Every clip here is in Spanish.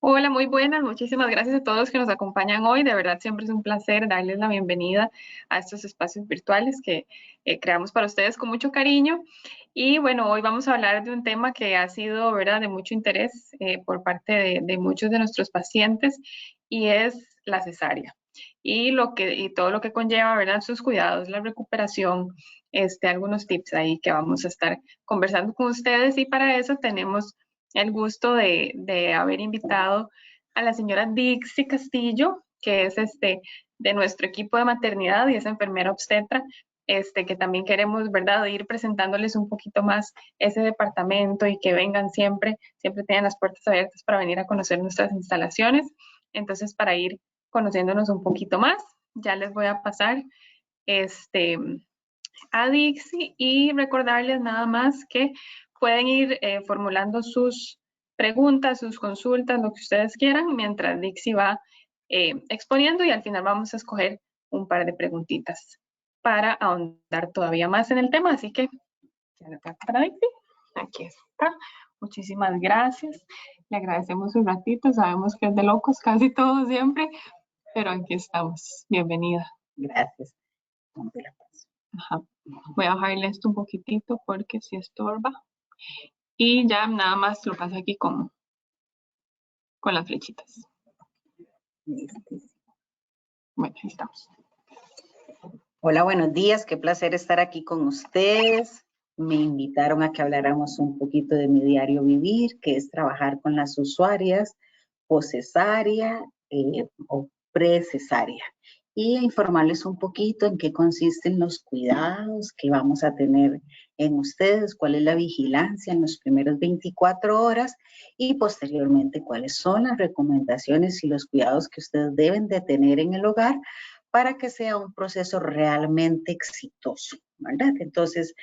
Hola, muy buenas. Muchísimas gracias a todos los que nos acompañan hoy. De verdad, siempre es un placer darles la bienvenida a estos espacios virtuales que creamos para ustedes con mucho cariño. Y bueno, hoy vamos a hablar de un tema que ha sido, ¿verdad?, de mucho interés por parte de muchos de nuestros pacientes y es la cesárea. Y todo lo que conlleva, ¿verdad?, sus cuidados, la recuperación, algunos tips ahí que vamos a estar conversando con ustedes. Y para eso tenemos el gusto de haber invitado a la señora Dixie Castillo, que es de nuestro equipo de maternidad y es enfermera obstetra, que también queremos, ¿verdad?, ir presentándoles un poquito más ese departamento y que vengan siempre, siempre tienen las puertas abiertas para venir a conocer nuestras instalaciones. Entonces, para ir conociéndonos un poquito más, ya les voy a pasar este, a Dixie y recordarles nada más que pueden ir formulando sus preguntas, sus consultas, lo que ustedes quieran, mientras Dixie va exponiendo y al final vamos a escoger un par de preguntitas para ahondar todavía más en el tema. Así que, ya le toca para Dixie. Aquí está. Muchísimas gracias. Le agradecemos un ratito. Sabemos que es de locos casi todo siempre, pero aquí estamos. Bienvenida. Gracias. Ajá. Voy a bajarle esto un poquitito porque si estorba. Y ya nada más lo paso aquí con las flechitas. Bueno, ahí estamos. Hola, buenos días. Qué placer estar aquí con ustedes. Me invitaron a que habláramos un poquito de mi diario vivir, que es trabajar con las usuarias poscesárea o precesárea. Y informarles un poquito en qué consisten los cuidados que vamos a tener en ustedes, cuál es la vigilancia en los primeros 24 horas y posteriormente cuáles son las recomendaciones y los cuidados que ustedes deben de tener en el hogar para que sea un proceso realmente exitoso, ¿verdad? Entonces,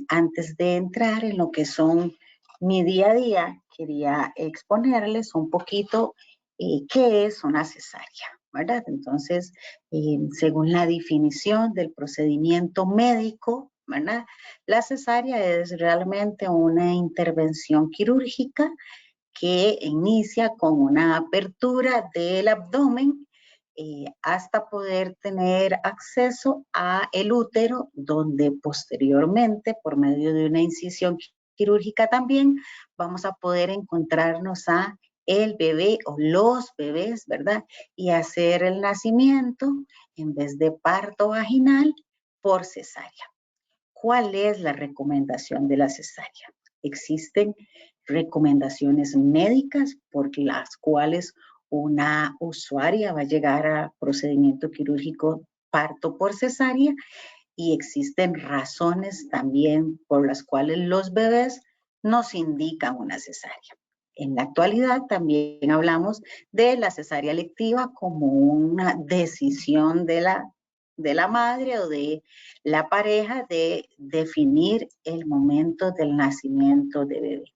antes de entrar en lo que son mi día a día, quería exponerles un poquito qué es una cesárea, ¿verdad? Entonces, según la definición del procedimiento médico, ¿verdad? La cesárea es realmente una intervención quirúrgica que inicia con una apertura del abdomen hasta poder tener acceso a el útero, donde posteriormente, por medio de una incisión quirúrgica también, vamos a poder encontrarnos a el bebé o los bebés, ¿verdad? Y hacer el nacimiento en vez de parto vaginal por cesárea. ¿Cuál es la recomendación de la cesárea? Existen recomendaciones médicas por las cuales una usuaria va a llegar a procedimiento quirúrgico parto por cesárea y existen razones también por las cuales los bebés nos indican una cesárea. En la actualidad también hablamos de la cesárea electiva como una decisión de la madre o de la pareja de definir el momento del nacimiento de bebé.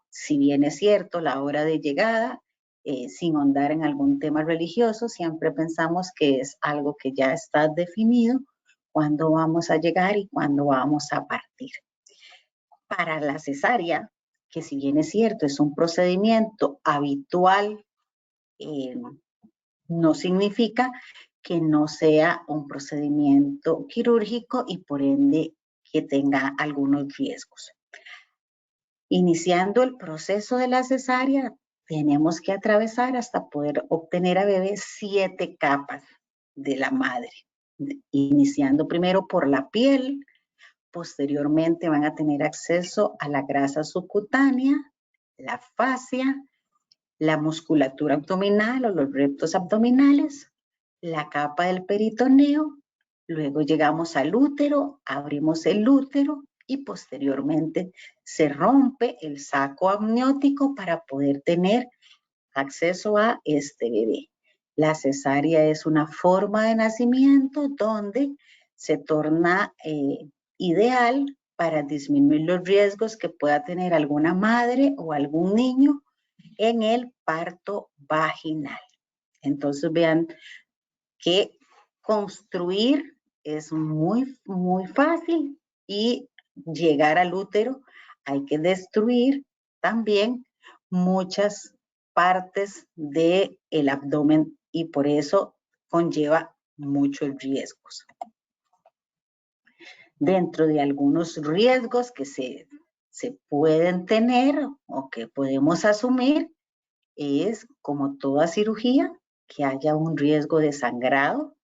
Si bien es cierto, la hora de llegada, sin ahondar en algún tema religioso, siempre pensamos que es algo que ya está definido, cuándo vamos a llegar y cuándo vamos a partir. Para la cesárea, que si bien es cierto, es un procedimiento habitual, no significa que no sea un procedimiento quirúrgico y por ende que tenga algunos riesgos. Iniciando el proceso de la cesárea, tenemos que atravesar hasta poder obtener a bebé 7 capas de la madre, iniciando primero por la piel, posteriormente van a tener acceso a la grasa subcutánea, la fascia, la musculatura abdominal o los reptos abdominales, la capa del peritoneo, luego llegamos al útero, abrimos el útero y posteriormente se rompe el saco amniótico para poder tener acceso a este bebé. La cesárea es una forma de nacimiento donde se torna ideal para disminuir los riesgos que pueda tener alguna madre o algún niño en el parto vaginal. Entonces vean que construir es muy, muy fácil y llegar al útero hay que destruir también muchas partes del abdomen y por eso conlleva muchos riesgos. Dentro de algunos riesgos que se pueden tener o que podemos asumir es, como toda cirugía, que haya un riesgo de sangrado.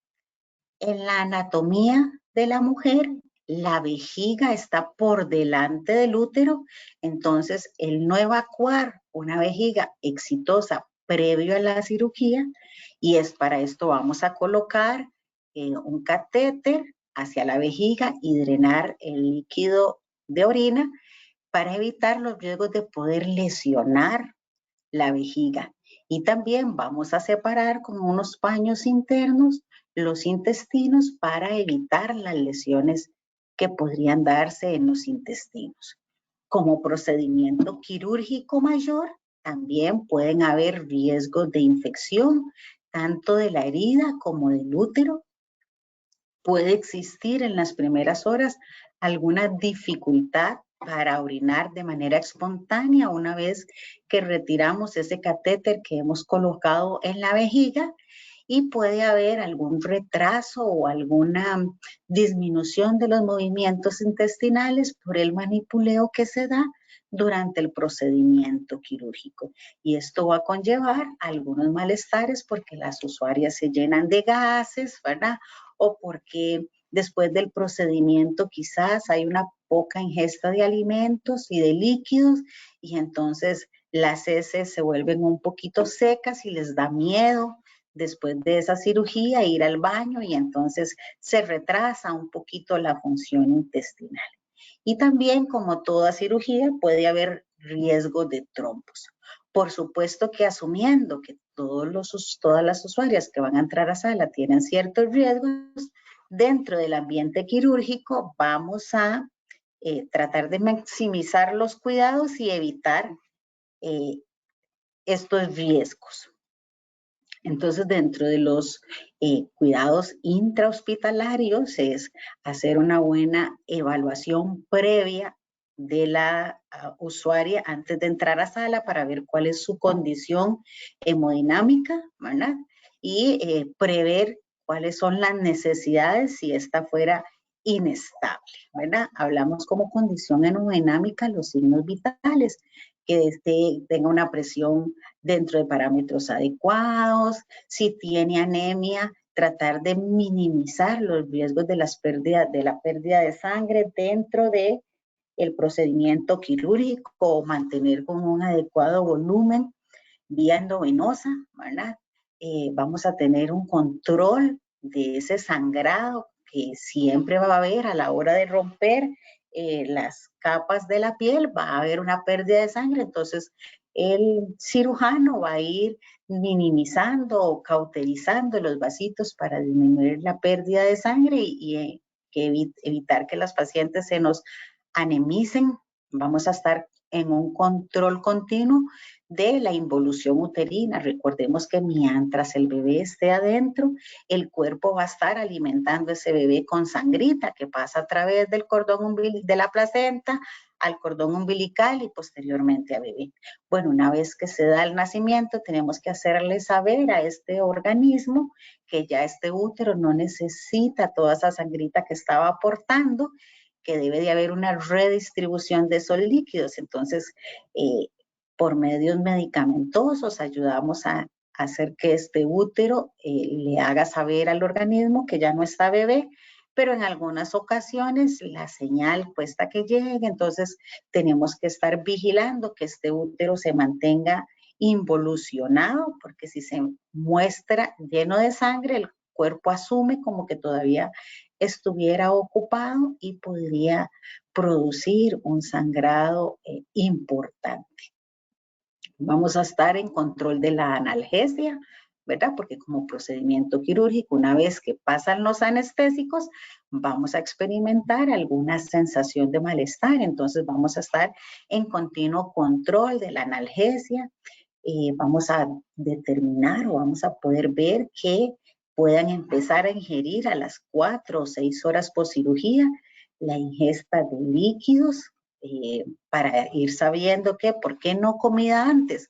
En la anatomía de la mujer, la vejiga está por delante del útero, entonces el no evacuar una vejiga exitosa previo a la cirugía, y es para esto vamos a colocar un catéter hacia la vejiga y drenar el líquido de orina para evitar los riesgos de poder lesionar la vejiga. Y también vamos a separar con unos paños internos los intestinos para evitar las lesiones que podrían darse en los intestinos. Como procedimiento quirúrgico mayor, también pueden haber riesgos de infección, tanto de la herida como del útero. Puede existir en las primeras horas alguna dificultad para orinar de manera espontánea una vez que retiramos ese catéter que hemos colocado en la vejiga, y puede haber algún retraso o alguna disminución de los movimientos intestinales por el manipuleo que se da durante el procedimiento quirúrgico. Y esto va a conllevar algunos malestares porque las usuarias se llenan de gases, ¿verdad? O porque después del procedimiento quizás hay una poca ingesta de alimentos y de líquidos, y entonces las heces se vuelven un poquito secas y les da miedo después de esa cirugía ir al baño, y entonces se retrasa un poquito la función intestinal. Y también, como toda cirugía, puede haber riesgo de trombos. Por supuesto que asumiendo que todas las usuarias que van a entrar a sala tienen ciertos riesgos, dentro del ambiente quirúrgico vamos a tratar de maximizar los cuidados y evitar estos riesgos. Entonces, dentro de los cuidados intrahospitalarios es hacer una buena evaluación previa de la usuaria antes de entrar a sala para ver cuál es su condición hemodinámica, ¿verdad? Y prever cuáles son las necesidades si esta fuera inestable, ¿verdad? Hablamos como condición hemodinámica los signos vitales, que tenga una presión dentro de parámetros adecuados, si tiene anemia, tratar de minimizar los riesgos de la pérdida de sangre dentro de el procedimiento quirúrgico, mantener con un adecuado volumen vía endovenosa, ¿verdad? Vamos a tener un control de ese sangrado que siempre va a haber a la hora de romper las capas de la piel, va a haber una pérdida de sangre, entonces el cirujano va a ir minimizando o cauterizando los vasitos para disminuir la pérdida de sangre y evitar que las pacientes se nos anemicen. Vamos a estar en un control continuo de la involución uterina. Recordemos que mientras el bebé esté adentro, el cuerpo va a estar alimentando a ese bebé con sangrita que pasa a través del cordón de la placenta al cordón umbilical y posteriormente a bebé. Bueno, una vez que se da el nacimiento, tenemos que hacerle saber a este organismo que ya este útero no necesita toda esa sangrita que estaba aportando, que debe de haber una redistribución de esos líquidos. Entonces, por medios medicamentosos ayudamos a hacer que este útero le haga saber al organismo que ya no está bebé, pero en algunas ocasiones la señal cuesta que llegue, entonces tenemos que estar vigilando que este útero se mantenga involucionado, porque si se muestra lleno de sangre, el cuerpo asume como que todavía estuviera ocupado y podría producir un sangrado importante. Vamos a estar en control de la analgesia, ¿verdad? Porque como procedimiento quirúrgico, una vez que pasan los anestésicos, vamos a experimentar alguna sensación de malestar. Entonces vamos a estar en continuo control de la analgesia. Vamos a determinar o vamos a poder ver que puedan empezar a ingerir a las 4 o 6 horas post cirugía la ingesta de líquidos, para ir sabiendo que, ¿por qué no comida antes?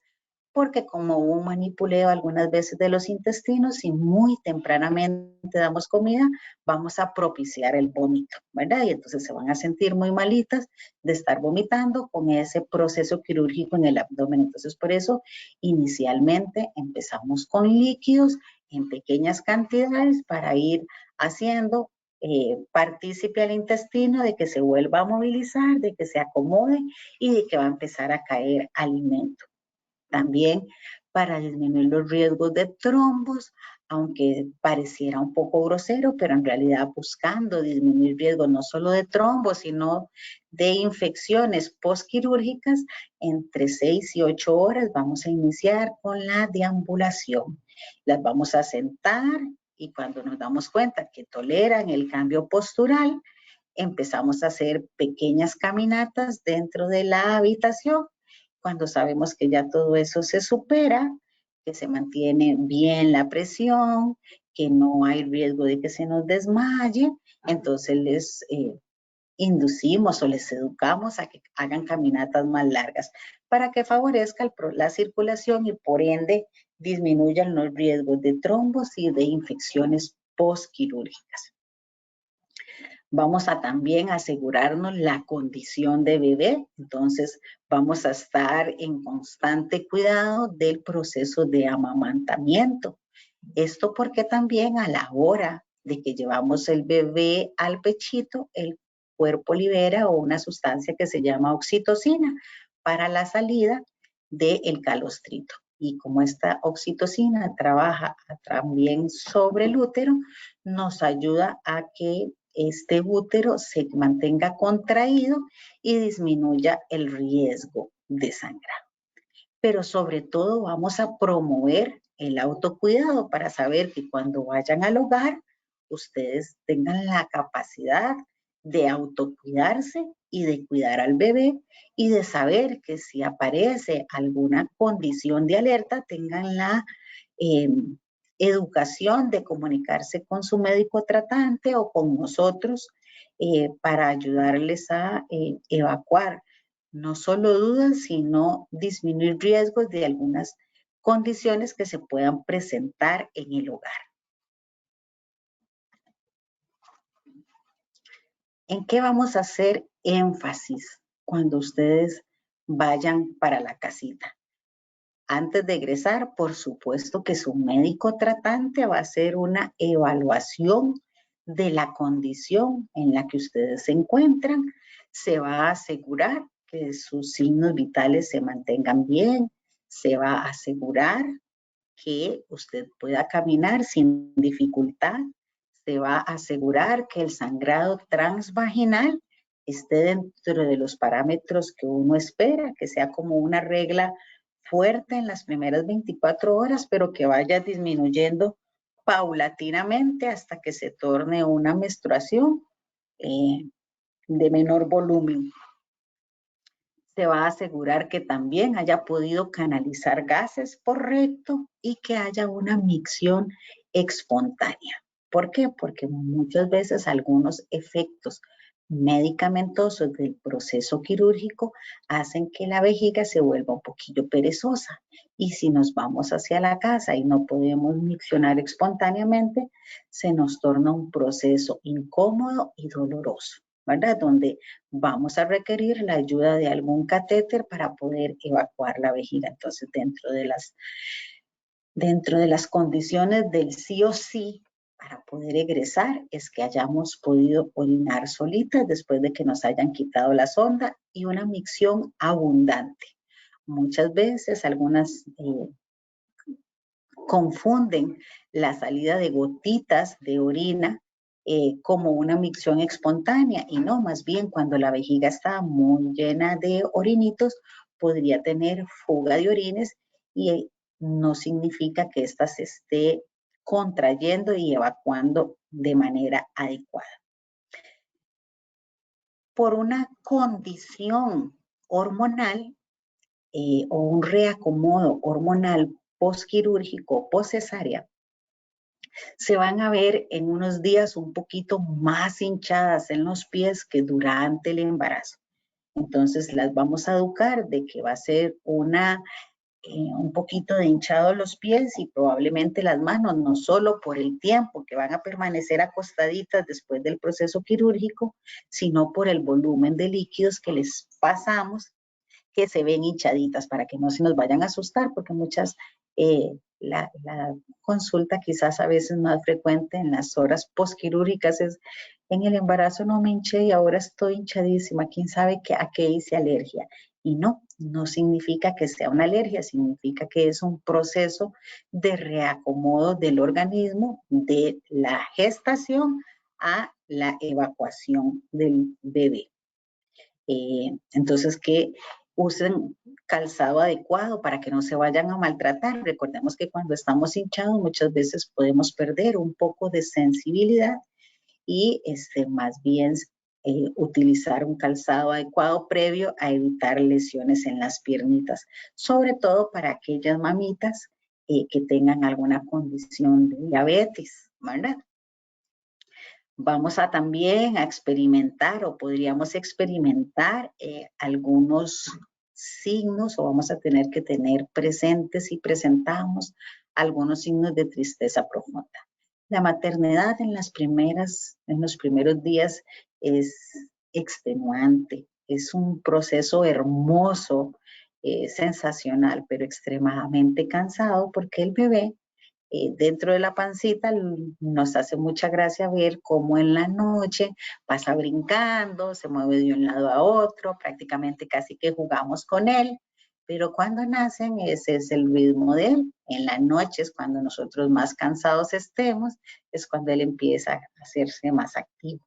porque como hubo un manipuleo algunas veces de los intestinos y muy tempranamente damos comida, vamos a propiciar el vómito, ¿verdad? Y entonces se van a sentir muy malitas de estar vomitando con ese proceso quirúrgico en el abdomen. Entonces, por eso, inicialmente empezamos con líquidos en pequeñas cantidades para ir haciendo partícipe al intestino de que se vuelva a movilizar, de que se acomode y de que va a empezar a caer alimento. También para disminuir los riesgos de trombos, aunque pareciera un poco grosero, pero en realidad buscando disminuir riesgos no solo de trombos, sino de infecciones postquirúrgicas, entre 6 y 8 horas vamos a iniciar con la deambulación. Las vamos a sentar y cuando nos damos cuenta que toleran el cambio postural, empezamos a hacer pequeñas caminatas dentro de la habitación. Cuando sabemos que ya todo eso se supera, que se mantiene bien la presión, que no hay riesgo de que se nos desmaye, entonces les inducimos o les educamos a que hagan caminatas más largas para que favorezca la circulación y por ende disminuyan los riesgos de trombos y de infecciones postquirúrgicas. Vamos a también asegurarnos la condición de bebé, entonces vamos a estar en constante cuidado del proceso de amamantamiento. Esto porque también a la hora de que llevamos el bebé al pechito, el cuerpo libera una sustancia que se llama oxitocina para la salida del calostrito. Y como esta oxitocina trabaja también sobre el útero, nos ayuda a que este útero se mantenga contraído y disminuya el riesgo de sangrar. Pero sobre todo vamos a promover el autocuidado para saber que cuando vayan al hogar, ustedes tengan la capacidad de autocuidarse y de cuidar al bebé y de saber que si aparece alguna condición de alerta, tengan la educación de comunicarse con su médico tratante o con nosotros para ayudarles a evacuar no solo dudas, sino disminuir riesgos de algunas condiciones que se puedan presentar en el hogar. ¿En qué vamos a hacer énfasis cuando ustedes vayan para la casita? Antes de egresar, por supuesto que su médico tratante va a hacer una evaluación de la condición en la que ustedes se encuentran. Se va a asegurar que sus signos vitales se mantengan bien. Se va a asegurar que usted pueda caminar sin dificultad. Se va a asegurar que el sangrado transvaginal esté dentro de los parámetros que uno espera, que sea como una regla fuerte en las primeras 24 horas, pero que vaya disminuyendo paulatinamente hasta que se torne una menstruación de menor volumen. Se va a asegurar que también haya podido canalizar gases por recto y que haya una micción espontánea. ¿Por qué? Porque muchas veces algunos efectos medicamentosos del proceso quirúrgico hacen que la vejiga se vuelva un poquillo perezosa. Y si nos vamos hacia la casa y no podemos miccionar espontáneamente, se nos torna un proceso incómodo y doloroso, ¿verdad? Donde vamos a requerir la ayuda de algún catéter para poder evacuar la vejiga. Entonces, dentro de las condiciones del sí o sí para poder egresar es que hayamos podido orinar solitas después de que nos hayan quitado la sonda y una micción abundante. Muchas veces algunas confunden la salida de gotitas de orina como una micción espontánea y no, más bien cuando la vejiga está muy llena de orinitos podría tener fuga de orines y no significa que ésta se esté contrayendo y evacuando de manera adecuada. Por una condición hormonal o un reacomodo hormonal postquirúrgico, postcesárea, se van a ver en unos días un poquito más hinchadas en los pies que durante el embarazo. Entonces las vamos a educar de que va a ser una un poquito de hinchado los pies y probablemente las manos, no solo por el tiempo que van a permanecer acostaditas después del proceso quirúrgico, sino por el volumen de líquidos que les pasamos, que se ven hinchaditas, para que no se nos vayan a asustar, porque muchas, la consulta quizás a veces más frecuente en las horas postquirúrgicas es: en el embarazo no me hinché y ahora estoy hinchadísima, quién sabe a qué hice alergia. Y no significa que sea una alergia, significa que es un proceso de reacomodo del organismo de la gestación a la evacuación del bebé. Entonces, que usen calzado adecuado para que no se vayan a maltratar. Recordemos que cuando estamos hinchados muchas veces podemos perder un poco de sensibilidad y más bien utilizar un calzado adecuado previo a evitar lesiones en las piernitas, sobre todo para aquellas mamitas que tengan alguna condición de diabetes, ¿verdad? Vamos a también a experimentar o podríamos experimentar algunos signos, o vamos a tener que tener presentes y presentamos algunos signos de tristeza profunda. La maternidad en los primeros días es extenuante, es un proceso hermoso, sensacional, pero extremadamente cansado, porque el bebé dentro de la pancita nos hace mucha gracia ver cómo en la noche pasa brincando, se mueve de un lado a otro, prácticamente casi que jugamos con él, pero cuando nacen ese es el ritmo de él. En la noche es cuando nosotros más cansados estemos, es cuando él empieza a hacerse más activo,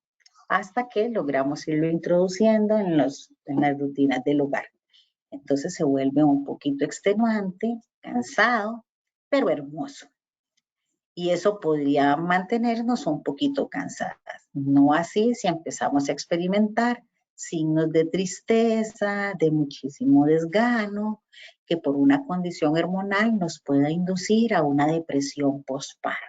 hasta que logramos irlo introduciendo en las rutinas del hogar. Entonces se vuelve un poquito extenuante, cansado, pero hermoso. Y eso podría mantenernos un poquito cansadas. No así si empezamos a experimentar signos de tristeza, de muchísimo desgano, que por una condición hormonal nos pueda inducir a una depresión postparto.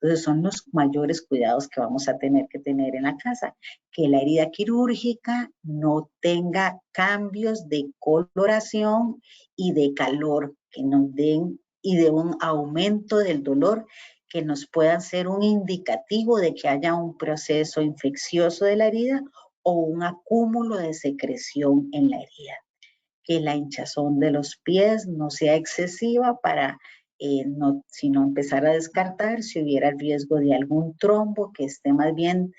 Entonces son los mayores cuidados que vamos a tener que tener en la casa, que la herida quirúrgica no tenga cambios de coloración y de calor, que nos den, y de un aumento del dolor que nos puedan ser un indicativo de que haya un proceso infeccioso de la herida o un acúmulo de secreción en la herida. Que la hinchazón de los pies no sea excesiva para sino empezar a descartar si hubiera riesgo de algún trombo que esté más bien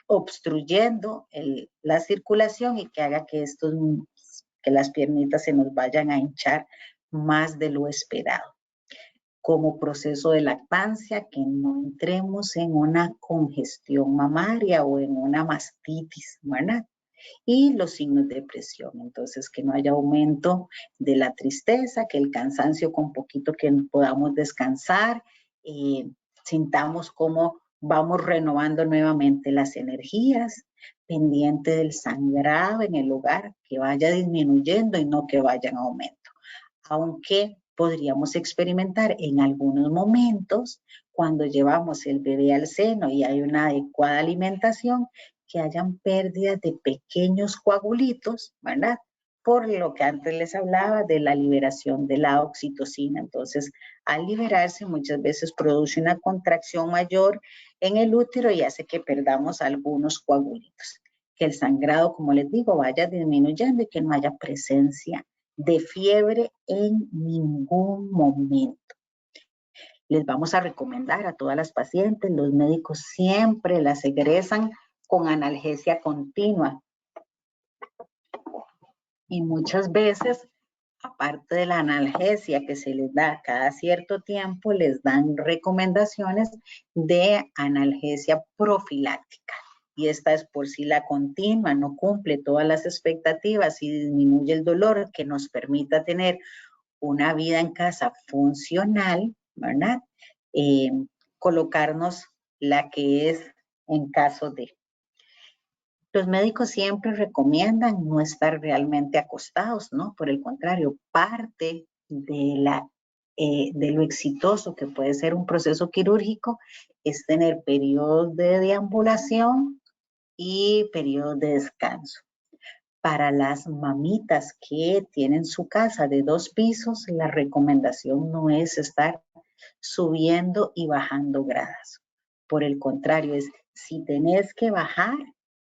obstruyendo la circulación y que haga que las piernitas se nos vayan a hinchar más de lo esperado. Como proceso de lactancia, que no entremos en una congestión mamaria o en una mastitis, ¿verdad? Y los signos de depresión, entonces que no haya aumento de la tristeza, que el cansancio con poquito que podamos descansar, sintamos cómo vamos renovando nuevamente las energías, pendiente del sangrado en el hogar, que vaya disminuyendo y no que vaya en aumento. Aunque podríamos experimentar en algunos momentos, cuando llevamos el bebé al seno y hay una adecuada alimentación, que hayan pérdidas de pequeños coagulitos, ¿verdad? Por lo que antes les hablaba de la liberación de la oxitocina. Entonces, al liberarse, muchas veces produce una contracción mayor en el útero y hace que perdamos algunos coagulitos. Que el sangrado, como les digo, vaya disminuyendo y que no haya presencia de fiebre en ningún momento. Les vamos a recomendar a todas las pacientes, los médicos siempre las egresan con analgesia continua. Y muchas veces, aparte de la analgesia que se les da cada cierto tiempo, les dan recomendaciones de analgesia profiláctica. Y esta es por si la continua no cumple todas las expectativas y disminuye el dolor, que nos permita tener una vida en casa funcional, ¿verdad? Colocarnos la que es en caso de. Los médicos siempre recomiendan no estar realmente acostados, ¿no? Por el contrario, parte de lo exitoso que puede ser un proceso quirúrgico es tener periodos de deambulación y periodos de descanso. Para las mamitas que tienen su casa de 2 pisos, la recomendación no es estar subiendo y bajando gradas. Por el contrario, es si tenés que bajar,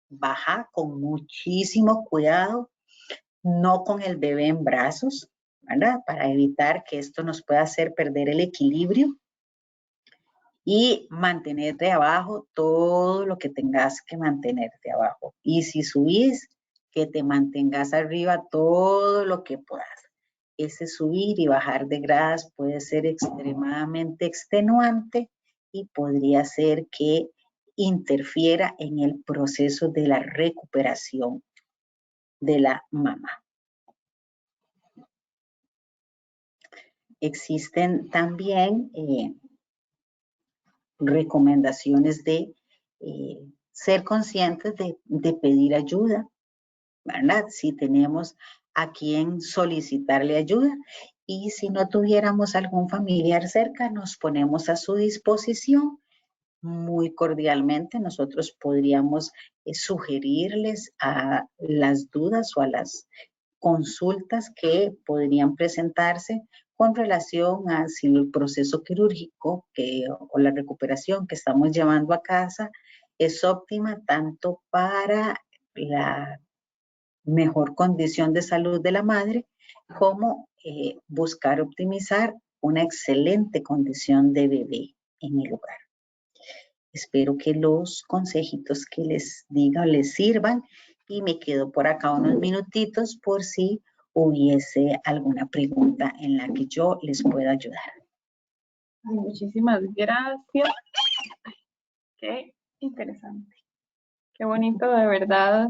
baja con muchísimo cuidado, no con el bebé en brazos, ¿verdad? Para evitar que esto nos pueda hacer perder el equilibrio y mantenerte abajo todo lo que tengas que mantenerte abajo. Y si subís, que te mantengas arriba todo lo que puedas. Ese subir y bajar de gradas puede ser extremadamente extenuante y podría ser que interfiera en el proceso de la recuperación de la mamá. Existen también recomendaciones de ser conscientes de pedir ayuda, ¿verdad? Si tenemos a quien solicitarle ayuda y si no tuviéramos algún familiar cerca, nos ponemos a su disposición. Muy cordialmente nosotros podríamos sugerirles a las dudas o a las consultas que podrían presentarse con relación a si el proceso quirúrgico o la recuperación que estamos llevando a casa es óptima tanto para la mejor condición de salud de la madre como buscar optimizar una excelente condición de bebé en el hogar. Espero que los consejitos que les diga les sirvan y me quedo por acá unos minutitos por si hubiese alguna pregunta en la que yo les pueda ayudar. Muchísimas gracias. Qué interesante. Qué bonito, de verdad.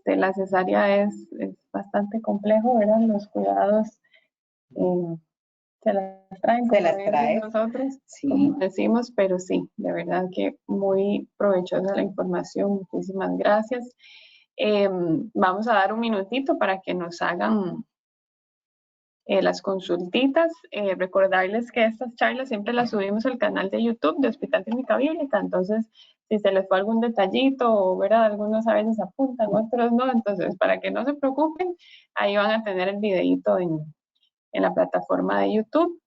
La cesárea es bastante complejo, ¿verdad? Los cuidados se las traen, como nosotros, sí, como decimos, pero sí, de verdad que muy provechosa la información. Muchísimas gracias. Vamos a dar un minutito para que nos hagan las consultitas. Recordarles que estas charlas siempre las subimos al canal de YouTube de Hospital Clínica Bíblica, entonces si se les fue algún detallito o ¿verdad? Algunos a veces apuntan, otros no, entonces para que no se preocupen, ahí van a tener el videito en la plataforma de YouTube.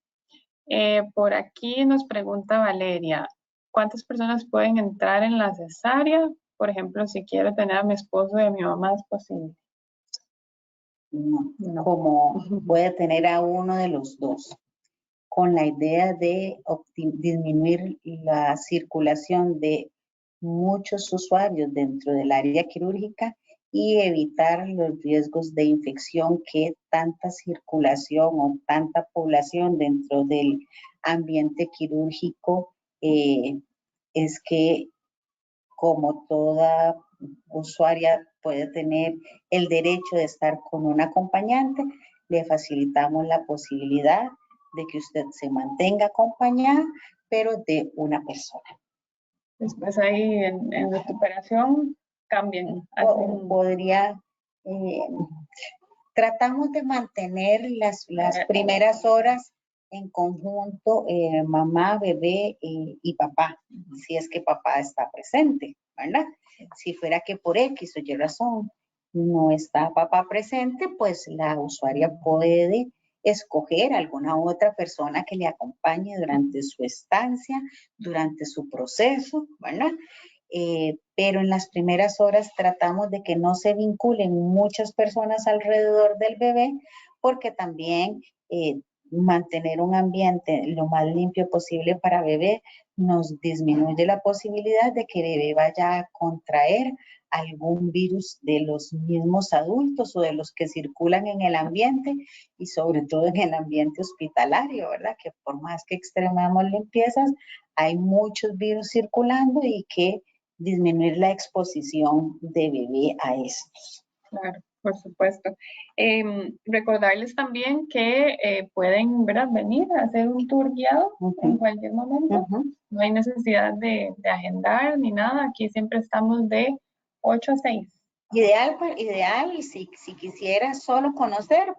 Por aquí nos pregunta Valeria, ¿cuántas personas pueden entrar en la cesárea? Por ejemplo, si quiero tener a mi esposo y a mi mamá, ¿es posible? No, como puede tener a uno de los dos, con la idea de disminuir la circulación de muchos usuarios dentro del área quirúrgica y evitar los riesgos de infección que tanta circulación o tanta población dentro del ambiente quirúrgico es que, como toda usuaria puede tener el derecho de estar con un acompañante, le facilitamos la posibilidad de que usted se mantenga acompañada, pero de una persona. Después ahí en recuperación cambian. Podría, tratamos de mantener las primeras horas en conjunto, mamá, bebé y papá, si es que papá está presente, ¿verdad? Si fuera que por X o Y razón no está papá presente, pues la usuaria puede escoger alguna otra persona que le acompañe durante su estancia, durante su proceso, ¿verdad? Pero en las primeras horas tratamos de que no se vinculen muchas personas alrededor del bebé, porque también mantener un ambiente lo más limpio posible para bebé nos disminuye la posibilidad de que el bebé vaya a contraer algún virus de los mismos adultos o de los que circulan en el ambiente y sobre todo en el ambiente hospitalario, ¿verdad? Que por más que extrememos limpiezas, hay muchos virus circulando y que disminuir la exposición de bebé a estos. Claro, por supuesto. Recordarles también que pueden, ¿verdad?, venir a hacer un tour guiado en cualquier momento. No hay necesidad de agendar ni nada. Aquí siempre estamos de 8 a 6. Ideal, si quisiera solo conocer,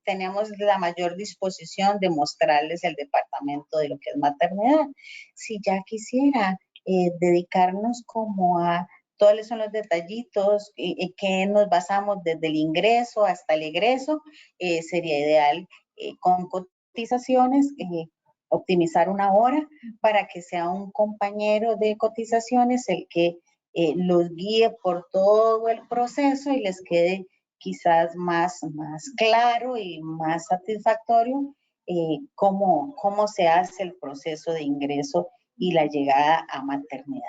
tenemos la mayor disposición de mostrarles el departamento de lo que es maternidad. Si ya quisiera dedicarnos como a ¿Cuáles son los detallitos en que nos basamos desde el ingreso hasta el egreso? Sería ideal con cotizaciones, optimizar una hora para que sea un compañero de cotizaciones el que los guíe por todo el proceso y les quede quizás más claro y más satisfactorio cómo se hace el proceso de ingreso y la llegada a maternidad.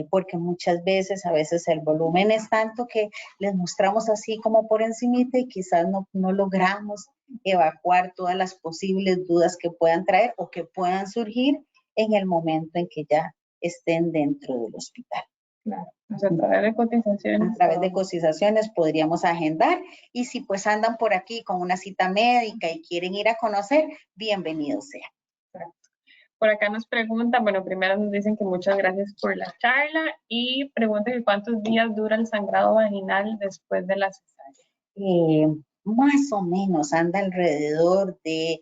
Porque muchas veces, a veces el volumen es tanto que les mostramos así como por encimita y quizás no logramos evacuar todas las posibles dudas que puedan traer o que puedan surgir en el momento en que ya estén dentro del hospital. Claro, o sea, a través de cotizaciones. A través de cotizaciones podríamos agendar y si pues andan por aquí con una cita médica y quieren ir a conocer, bienvenido sea. Exacto. Por acá nos preguntan, bueno, primero nos dicen que muchas gracias por la charla y preguntan que cuántos días dura el sangrado vaginal después de la cesárea. Más o menos anda alrededor de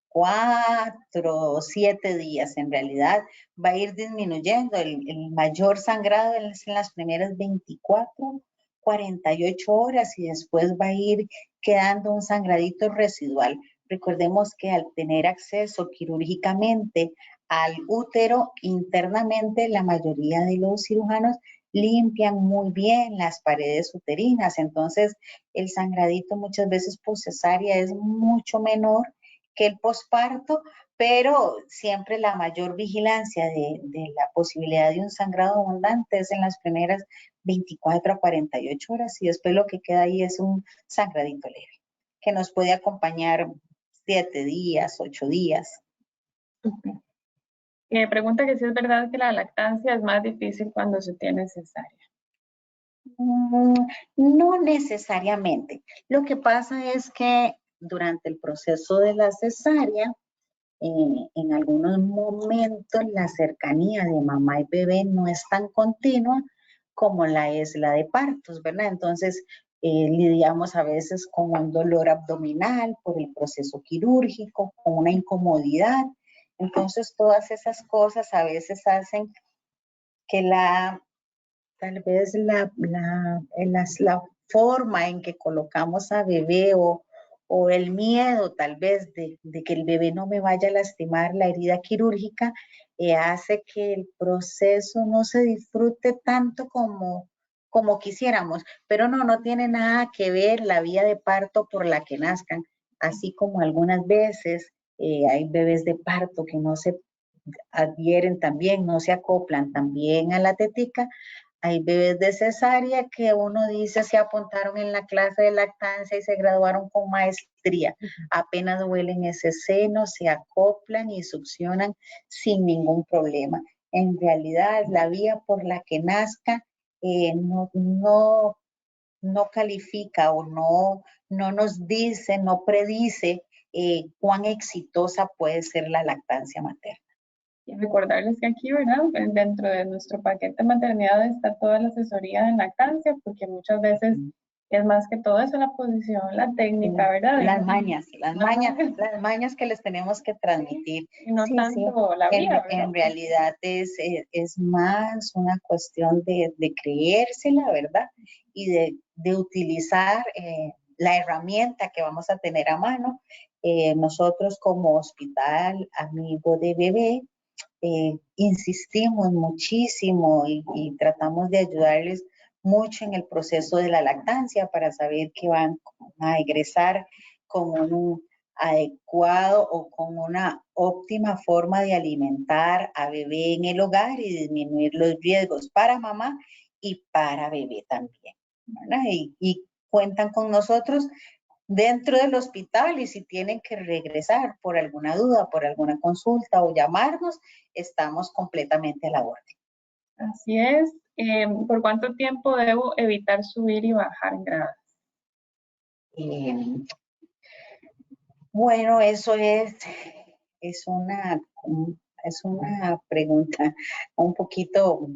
4 o 7 días. En realidad va a ir disminuyendo. El mayor sangrado es en las primeras 24, 48 horas y después va a ir quedando un sangradito residual. Recordemos que al tener acceso quirúrgicamente al útero internamente, la mayoría de los cirujanos limpian muy bien las paredes uterinas. Entonces, el sangradito muchas veces por cesárea es mucho menor que el posparto, pero siempre la mayor vigilancia de la posibilidad de un sangrado abundante es en las primeras 24 a 48 horas y después lo que queda ahí es un sangradito leve, que nos puede acompañar 7 días, 8 días. Pregunta que si es verdad que la lactancia es más difícil cuando se tiene cesárea. No necesariamente. Lo que pasa es que durante el proceso de la cesárea, en algunos momentos la cercanía de mamá y bebé no es tan continua como la es la de partos, ¿verdad? Entonces, lidiamos a veces con un dolor abdominal por el proceso quirúrgico, con una incomodidad. Entonces, todas esas cosas a veces hacen que tal vez la forma en que colocamos a bebé o el miedo tal vez de que el bebé no me vaya a lastimar la herida quirúrgica, hace que el proceso no se disfrute tanto como quisiéramos. Pero no tiene nada que ver la vía de parto por la que nazcan, así como algunas veces hay bebés de parto que no se adhieren también, no se acoplan también a la tetica. Hay bebés de cesárea que uno dice se apuntaron en la clase de lactancia y se graduaron con maestría. Apenas huelen ese seno, se acoplan y succionan sin ningún problema. En realidad, la vía por la que nazca no califica o no nos dice, no predice cuán exitosa puede ser la lactancia materna. Y recordarles que aquí, ¿verdad? Dentro de nuestro paquete de maternidad está toda la asesoría en lactancia, porque muchas veces es más que todo eso, la posición, la técnica, ¿verdad? Las mañas que les tenemos que transmitir. Y no tanto la vía, ¿verdad? En realidad es más una cuestión de creérsela, ¿verdad? Y de utilizar la herramienta que vamos a tener a mano. Nosotros como Hospital Amigo de Bebé, insistimos muchísimo y tratamos de ayudarles mucho en el proceso de la lactancia para saber que van a egresar con un adecuado o con una óptima forma de alimentar a bebé en el hogar y disminuir los riesgos para mamá y para bebé también, ¿verdad? Y cuentan con nosotros dentro del hospital y si tienen que regresar por alguna duda, por alguna consulta o llamarnos, estamos completamente a la orden. Así es. ¿Por cuánto tiempo debo evitar subir y bajar en gradas? Bueno, eso es una pregunta un poquito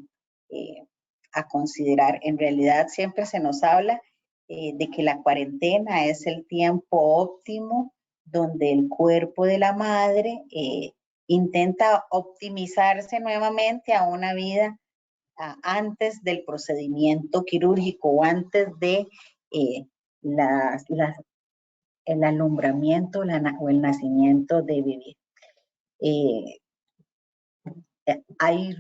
a considerar. En realidad siempre se nos habla de que la cuarentena es el tiempo óptimo donde el cuerpo de la madre intenta optimizarse nuevamente a una vida antes del procedimiento quirúrgico o antes de el alumbramiento o el nacimiento de bebé. Hay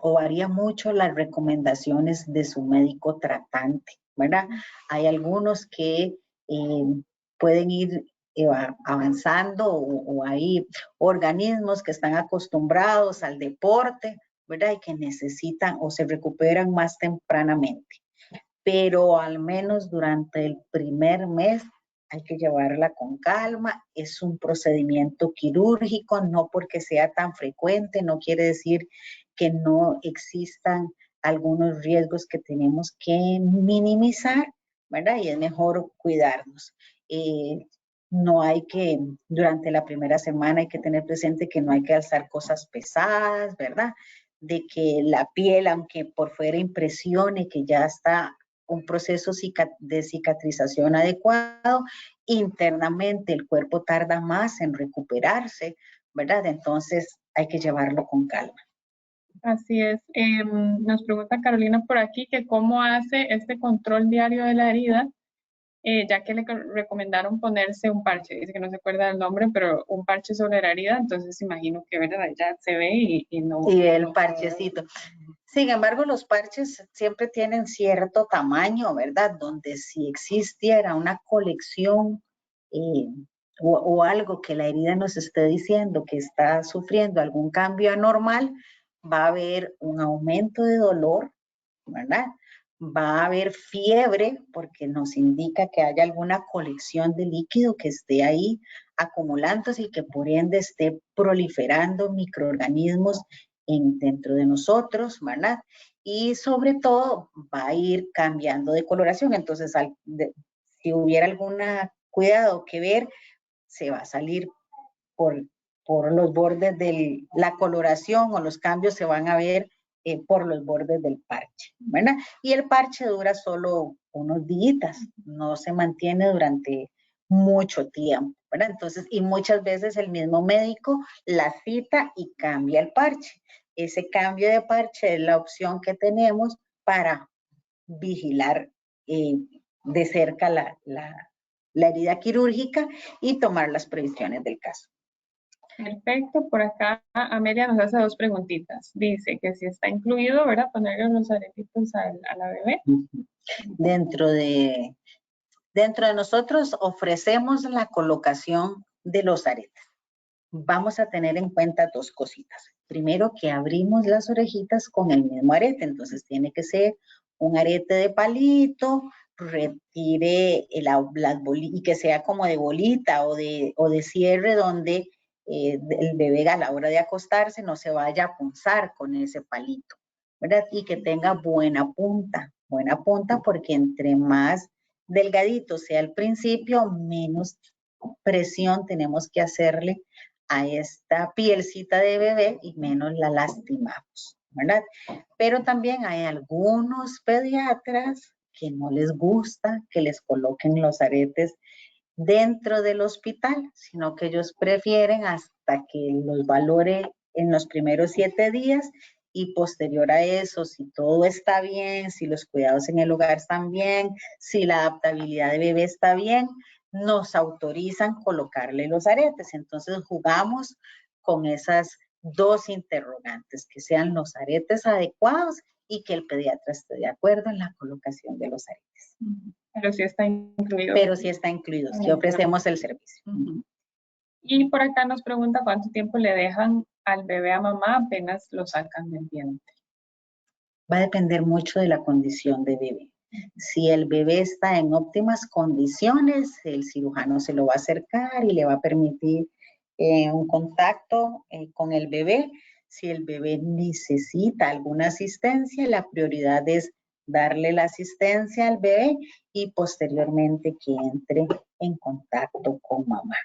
o varía mucho las recomendaciones de su médico tratante, ¿verdad? Hay algunos que pueden ir avanzando o hay organismos que están acostumbrados al deporte, ¿verdad? Y que necesitan o se recuperan más tempranamente. Pero al menos durante el primer mes hay que llevarla con calma. Es un procedimiento quirúrgico, no porque sea tan frecuente, no quiere decir que no existan algunos riesgos que tenemos que minimizar, ¿verdad? Y es mejor cuidarnos. No hay que, durante la primera semana hay que tener presente que no hay que alzar cosas pesadas, ¿verdad? De que la piel, aunque por fuera impresione que ya está un proceso de cicatrización adecuado, internamente el cuerpo tarda más en recuperarse, ¿verdad? Entonces hay que llevarlo con calma. Así es. Nos pregunta Carolina por aquí que cómo hace este control diario de la herida, ya que le recomendaron ponerse un parche. Dice que no se acuerda del nombre, pero un parche sobre la herida, entonces imagino que ¿verdad? Ya se ve y no... Y el parchecito. Sin embargo, los parches siempre tienen cierto tamaño, ¿verdad? Donde si existiera una colección o algo que la herida nos esté diciendo que está sufriendo algún cambio anormal, va a haber un aumento de dolor, ¿verdad? Va a haber fiebre porque nos indica que haya alguna colección de líquido que esté ahí acumulándose y que por ende esté proliferando microorganismos dentro de nosotros, ¿verdad? Y sobre todo va a ir cambiando de coloración. Entonces, si hubiera algún cuidado que ver, se va a salir por los bordes de la coloración o los cambios se van a ver por los bordes del parche, ¿verdad? Y el parche dura solo unos días, no se mantiene durante mucho tiempo, ¿verdad? Entonces, y muchas veces el mismo médico la cita y cambia el parche. Ese cambio de parche es la opción que tenemos para vigilar de cerca la herida quirúrgica y tomar las previsiones del caso. Perfecto, por acá Amelia nos hace dos preguntitas. Dice que si está incluido, ¿verdad? Ponerle los aretitos a la bebé. Dentro de nosotros ofrecemos la colocación de los aretes. Vamos a tener en cuenta dos cositas. Primero, que abrimos las orejitas con el mismo arete, entonces tiene que ser un arete de palito, retire las bolitas y que sea como de bolita o de cierre donde el bebé a la hora de acostarse no se vaya a punzar con ese palito, ¿verdad? Y que tenga buena punta porque entre más delgadito sea al principio, menos presión tenemos que hacerle a esta pielcita de bebé y menos la lastimamos, ¿verdad? Pero también hay algunos pediatras que no les gusta que les coloquen los aretes dentro del hospital, sino que ellos prefieren hasta que los valore en los primeros 7 días y posterior a eso, si todo está bien, si los cuidados en el hogar están bien, si la adaptabilidad de bebé está bien, nos autorizan colocarle los aretes. Entonces jugamos con esas dos interrogantes, que sean los aretes adecuados y que el pediatra esté de acuerdo en la colocación de los aretes. Pero sí está incluido. Pero sí está incluido, sí ofrecemos el servicio. Y por acá nos pregunta cuánto tiempo le dejan al bebé a mamá apenas lo sacan del vientre. Va a depender mucho de la condición de bebé. Si el bebé está en óptimas condiciones, el cirujano se lo va a acercar y le va a permitir un contacto con el bebé. Si el bebé necesita alguna asistencia, la prioridad es darle la asistencia al bebé y posteriormente que entre en contacto con mamá,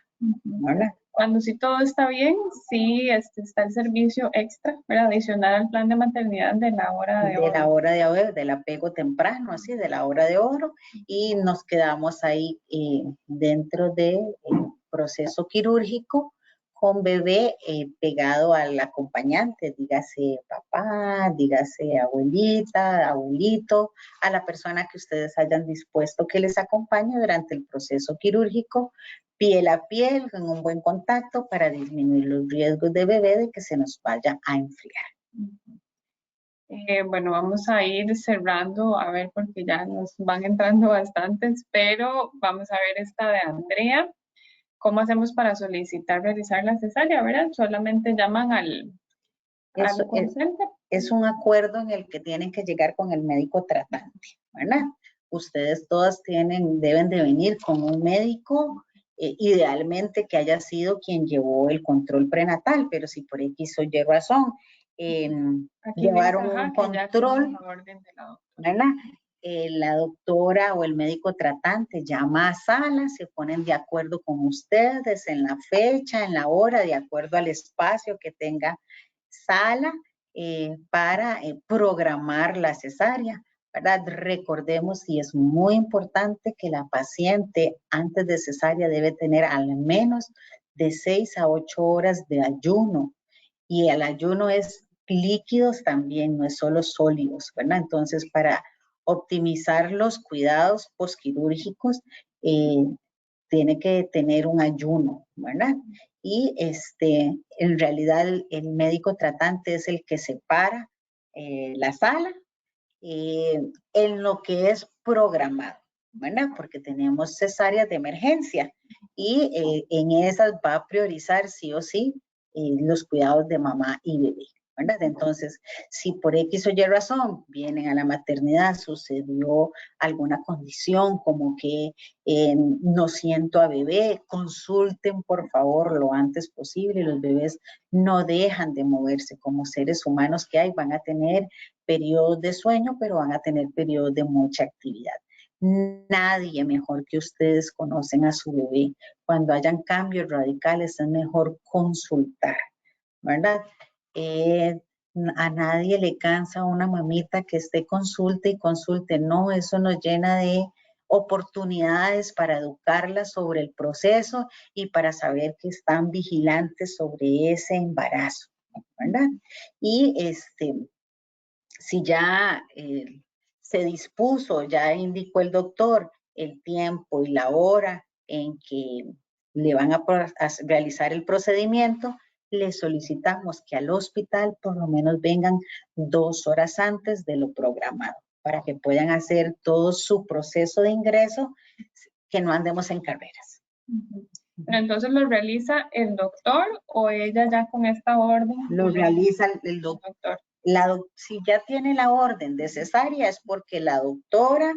¿verdad? Cuando sí todo está bien, sí está el servicio extra, ¿verdad? Adicional al plan de maternidad de la hora de oro. De la hora de oro, del apego temprano, así, de la hora de oro, y nos quedamos ahí dentro del proceso quirúrgico con bebé pegado al acompañante, dígase papá, dígase abuelita, abuelito, a la persona que ustedes hayan dispuesto que les acompañe durante el proceso quirúrgico, piel a piel, en un buen contacto para disminuir los riesgos de bebé de que se nos vaya a enfriar. Bueno, vamos a ir cerrando, a ver, porque ya nos van entrando bastantes, pero vamos a ver esta de Andrea. ¿Cómo hacemos para solicitar realizar la cesárea, verdad? Solamente llaman al call center. Es un acuerdo en el que tienen que llegar con el médico tratante, ¿verdad? Ustedes todas deben de venir con un médico, idealmente que haya sido quien llevó el control prenatal, pero si por X o Y razón llevaron un control, ¿verdad? La doctora o el médico tratante llama a sala, se ponen de acuerdo con ustedes en la fecha, en la hora, de acuerdo al espacio que tenga sala para programar la cesárea, ¿verdad? Recordemos, y es muy importante, que la paciente antes de cesárea debe tener al menos de 6 a 8 horas de ayuno, y el ayuno es líquidos también, no es solo sólidos, ¿verdad? Entonces, para optimizar los cuidados posquirúrgicos, tiene que tener un ayuno, ¿verdad? Y en realidad el médico tratante es el que separa la sala en lo que es programado, ¿verdad? Porque tenemos cesáreas de emergencia y en esas va a priorizar sí o sí los cuidados de mamá y bebé, ¿verdad? Entonces, si por X o Y razón vienen a la maternidad, sucedió alguna condición como que no siento a bebé, consulten por favor lo antes posible. Los bebés no dejan de moverse, como seres humanos que hay, van a tener periodos de sueño, pero van a tener periodos de mucha actividad. Nadie mejor que ustedes conocen a su bebé. Cuando hayan cambios radicales es mejor consultar, ¿verdad? A nadie le cansa una mamita que esté consulte y consulte. No, eso nos llena de oportunidades para educarlas sobre el proceso y para saber que están vigilantes sobre ese embarazo, ¿verdad? Y si ya se dispuso, ya indicó el doctor el tiempo y la hora en que le van a realizar el procedimiento, le solicitamos que al hospital por lo menos vengan 2 horas antes de lo programado para que puedan hacer todo su proceso de ingreso, que no andemos en carreras. Pero entonces lo realiza el doctor o ella ya con esta orden. Lo realiza el doctor. Si ya tiene la orden de cesárea es porque la doctora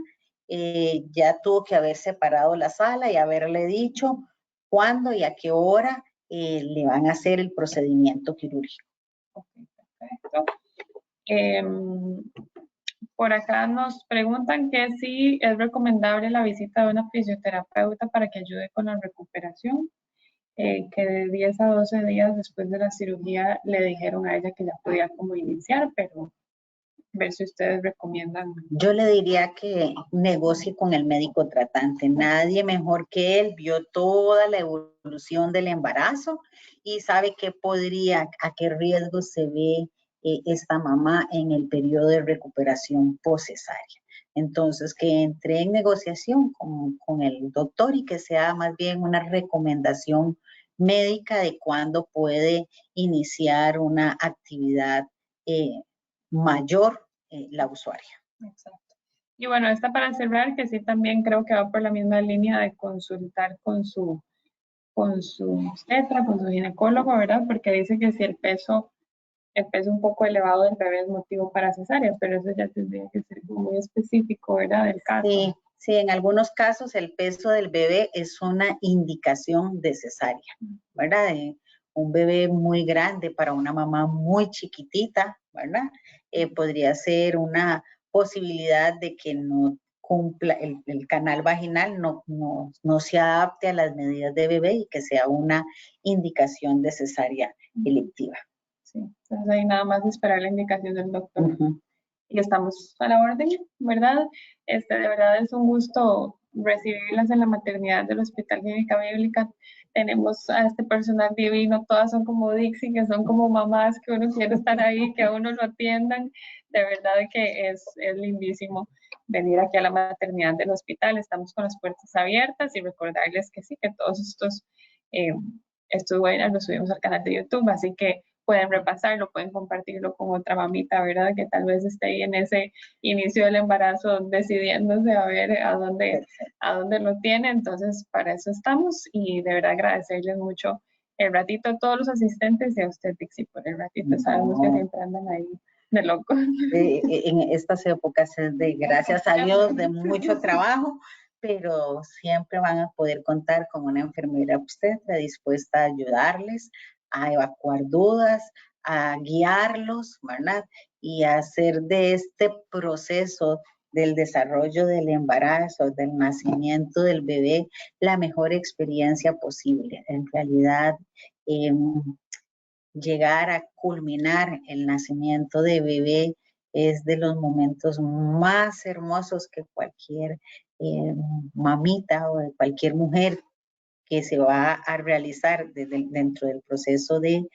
ya tuvo que haber separado la sala y haberle dicho cuándo y a qué hora le van a hacer el procedimiento quirúrgico. Okay, perfecto. Por acá nos preguntan que si es recomendable la visita de una fisioterapeuta para que ayude con la recuperación, que de 10 a 12 días después de la cirugía le dijeron a ella que ya podía como iniciar, pero ver si ustedes recomiendan. Yo le diría que negocie con el médico tratante. Nadie mejor que él vio toda la evolución del embarazo y sabe qué podría, a qué riesgo se ve esta mamá en el periodo de recuperación post-cesárea. Entonces, que entre en negociación con el doctor y que sea más bien una recomendación médica de cuándo puede iniciar una actividad mayor la usuaria. Exacto. Y bueno, esta para cerrar, que sí también creo que va por la misma línea de consultar con su obstetra, con su ginecólogo, ¿verdad? Porque dice que si el peso un poco elevado del bebé es motivo para cesárea, pero eso ya tendría que ser muy específico, ¿verdad? Del caso. Sí, sí, en algunos casos el peso del bebé es una indicación de cesárea, ¿verdad? Un bebé muy grande para una mamá muy chiquitita, ¿verdad? Podría ser una posibilidad de que no cumpla, el canal vaginal no se adapte a las medidas de bebé y que sea una indicación de cesárea electiva. Sí, entonces ahí nada más esperar la indicación del doctor. Y estamos a la orden, ¿verdad? De verdad es un gusto recibirlas en la maternidad del Hospital Clínica Bíblica. Tenemos a este personal divino, todas son como Dixie, que son como mamás, que uno quiere estar ahí, que a uno lo atiendan. De verdad que es lindísimo venir aquí a la maternidad del hospital. Estamos con las puertas abiertas y recordarles que sí, que todos eh, estos webinars los subimos al canal de YouTube, así que pueden repasarlo, pueden compartirlo con otra mamita, ¿verdad? Que tal vez esté ahí en ese inicio del embarazo decidiéndose a ver a dónde lo tiene. Entonces, para eso estamos y de verdad agradecerles mucho el ratito a todos los asistentes y a usted, Dixie, por el ratito. No. Sabemos que siempre andan ahí de loco. En estas épocas es de, gracias a Dios, de mucho trabajo, pero siempre van a poder contar con una enfermera obstetra dispuesta a ayudarles, a evacuar dudas, a guiarlos, ¿verdad? Y a hacer de este proceso del desarrollo del embarazo, del nacimiento del bebé, la mejor experiencia posible. En realidad, llegar a culminar el nacimiento de bebé es de los momentos más hermosos que cualquier mamita o de cualquier mujer que se va a realizar dentro del proceso de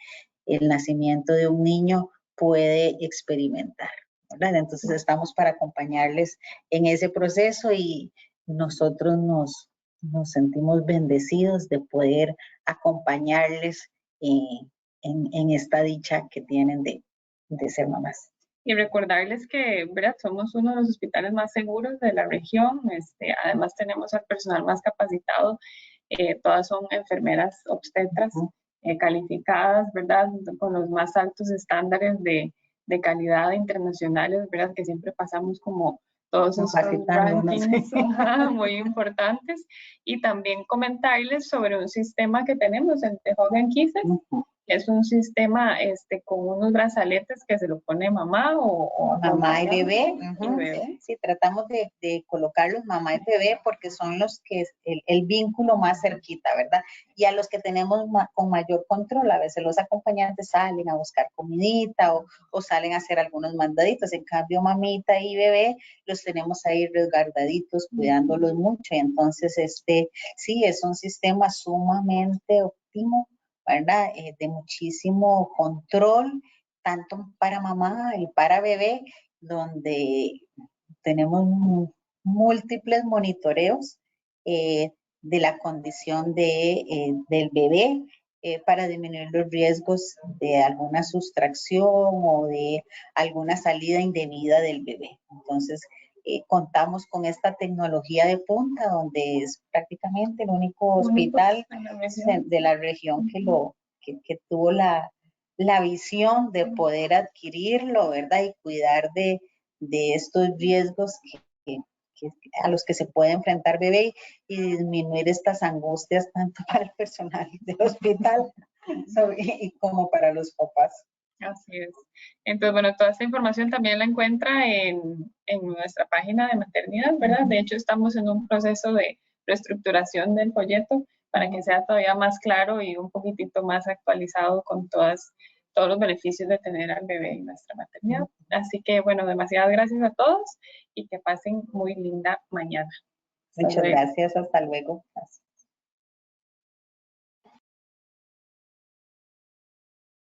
el nacimiento de un niño puede experimentar, ¿verdad? Entonces estamos para acompañarles en ese proceso y nosotros nos sentimos bendecidos de poder acompañarles en esta dicha que tienen de ser mamás. Y recordarles que, ¿verdad? Somos uno de los hospitales más seguros de la región. Además tenemos al personal más capacitado. Todas son enfermeras obstetras calificadas, ¿verdad? Con los más altos estándares de calidad internacionales, ¿verdad? Que siempre pasamos como todos esos rankings muy importantes. Y también comentarles sobre un sistema que tenemos, el de Hug and Kisses, que es un sistema con unos brazaletes que se lo pone mamá o mamá y bebé. Bebé. Sí, tratamos de colocarlos mamá y bebé porque son los que el vínculo más cerquita, ¿verdad? Y a los que tenemos con mayor control, a veces los acompañantes salen a buscar comidita o salen a hacer algunos mandaditos. En cambio, mamita y bebé los tenemos ahí resguardaditos, cuidándolos mucho. Y entonces, sí, es un sistema sumamente óptimo, ¿verdad? De muchísimo control, tanto para mamá y para bebé, donde tenemos múltiples monitoreos de la condición del bebé para disminuir los riesgos de alguna sustracción o de alguna salida indebida del bebé. Entonces, contamos con esta tecnología de punta, donde es prácticamente el único hospital de la región que tuvo la visión de poder adquirirlo, ¿verdad? Y cuidar de estos riesgos a los que se puede enfrentar bebé y disminuir estas angustias tanto para el personal del hospital como para los papás. Así es. Entonces, bueno, toda esta información también la encuentra en nuestra página de maternidad, ¿verdad? De hecho, estamos en un proceso de reestructuración del folleto para que sea todavía más claro y un poquitito más actualizado con todos los beneficios de tener al bebé en nuestra maternidad. Así que, bueno, demasiadas gracias a todos y que pasen muy linda mañana. Muchas gracias, hasta luego.